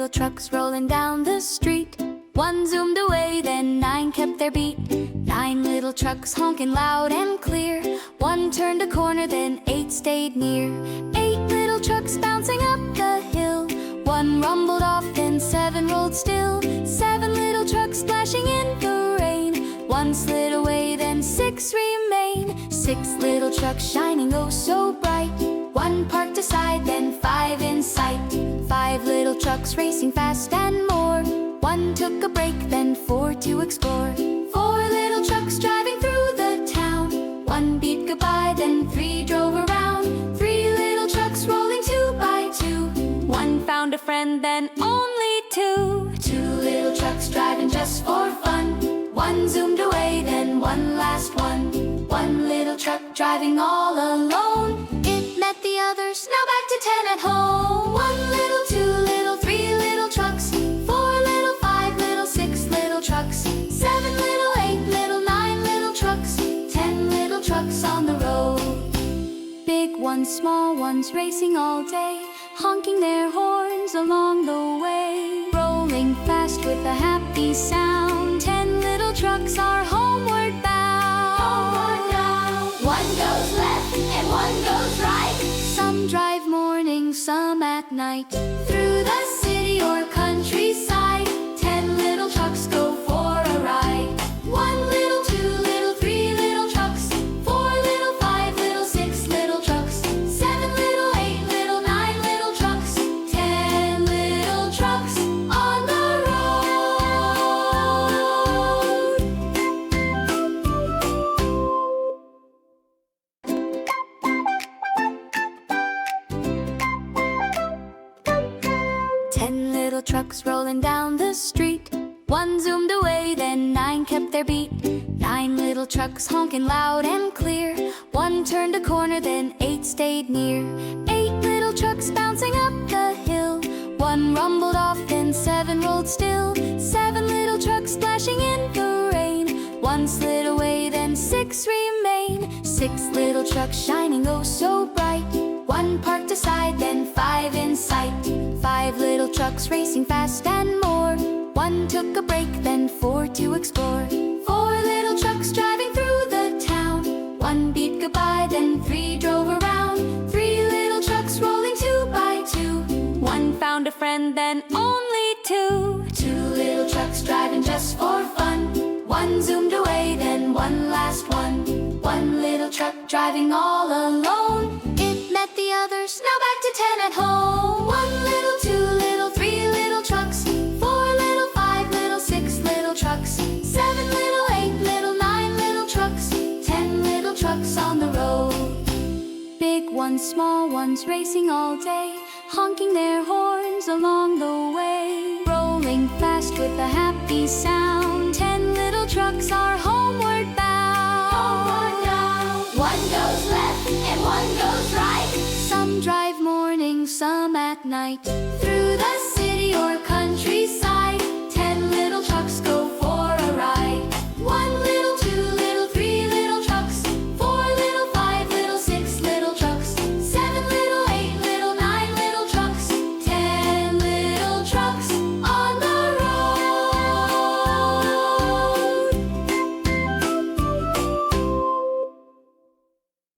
little trucks rolling down the street. One zoomed away, then 9 kept their beat. 9 little trucks honking loud and clear. One turned a corner, then 8 stayed near. 8 little trucks bouncing up the hill. One rumbled off, then 7 rolled still. 7 little trucks splashing in the rain. One slid away, then 6 remain. 6 little trucks shining oh so bright. One parked aside, then 5 in sight. 5 little trucks racing fast and more. One took a break, then 4 to explore. 4 little trucks driving through the town. One beat goodbye, then 3 drove around. 3 little trucks rolling 2 by 2. One found a friend, then only 2. 2 little trucks driving just for fun. One zoomed away, then one last one. One little truck driving all alone. It met the others, now back to 10 at home. 1 little, 2 little, 3 little trucks. 4 little, 5 little, 6 little trucks. 7 little, 8 little, 9 little trucks. 10 little trucks on the road. Big ones, small ones racing all day, honking their horns along the way. Rolling fast with a happy sound. 10 little trucks are homeward bound. Homeward bound. One goes left and one goes right. Some drive morning, some at night. Through the city or countryside, 10 little trucks go for a ride. 1 little, 2 little, 3 little trucks. 4 little, 5 little, 6 little trucks. 7 little, 8 little, 9 little trucks. 10 little trucks on the road. 10 little trucks rolling down the street. One zoomed away, then 9 kept their beat. 9 little trucks honking loud and clear. One turned a corner, then 8 stayed near. 8 little trucks bouncing up the hill. One rumbled off, then 7 rolled still. 7 little trucks splashing in the rain. One slid away, then 6 remain. 6 little trucks shining oh so bright. One parked aside, then 5 in sight. 5 little trucks racing fast and more. One took a break, then 4 to explore. 4 little trucks driving through the town. One beat goodbye, then 3 drove around. 3 little trucks rolling 2 by 2. One found a friend, then only 2. 2 little trucks driving just for fun. One zoomed away, then one last one. One little truck driving all alone. It met the others, now back to 10 at home. 1 little, 2 little, 3 little trucks. 4 little, 5 little, 6 little trucks. 7 little, 8 little, 9 little trucks. 10 little trucks on the road. Big ones, small ones racing all day, honking their horns along the way. Rolling fast with a happy sound. 10 little trucks are homeward bound. Homeward bound. One goes left and one goes right. Some drive morning, some at night. Through the city or countryside, 10 little trucks go